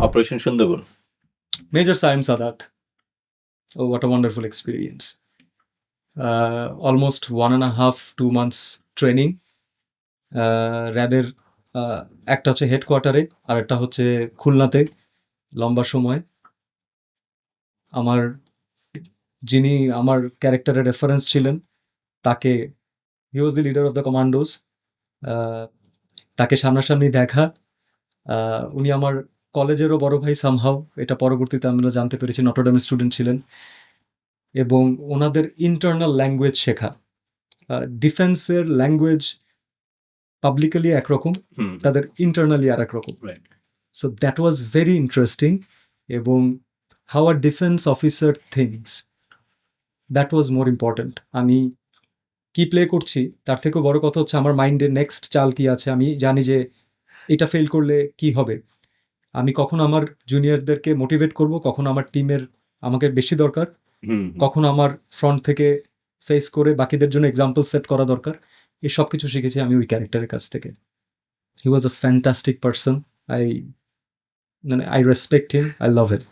Operation Sundarban. Major Saim Sadat. Oh, what a wonderful experience. Almost 1.5-2 months training. র্যাবের একটা হচ্ছে হেডকোয়ার্টারে আর একটা হচ্ছে খুলনাতে লম্বা সময়। আমার যিনি আমার ক্যারেক্টারের রেফারেন্স ছিলেন তাকে, he was the leader of the commandos, তাকে সামনাসামনি দেখা। উনি আমার কলেজেরও বড় ভাই সামহাও, এটা পরবর্তীতে আমরা জানতে পেরেছি, নটরডেমের স্টুডেন্ট ছিলেন। এবং ওনাদের ইন্টারনাল ল্যাঙ্গুয়েজ শেখা, ডিফেন্সের ল্যাঙ্গুয়েজ পাবলিকলি একরকম, তাদের ইন্টারনালি আর একরকম। So that was very interesting. এবং how are defence officer things, that was more important. আমি কি প্লে করছি তার থেকেও বড় কথা হচ্ছে আমার মাইন্ডে নেক্সট চাল কি আছে। আমি জানি যে এটা ফেল করলে কি হবে। আমি কখন আমার জুনিয়রদেরকে মোটিভেট করব, কখন আমার টিমের আমাকে বেশি দরকার, কখন আমার ফ্রন্ট থেকে ফেস করে বাকিদের জন্য এক্সাম্পল সেট করা দরকার, এই সব কিছু শিখেছি আমি ওই ক্যারেক্টারের কাছ থেকে। He was a fantastic person. I respect him, I love him.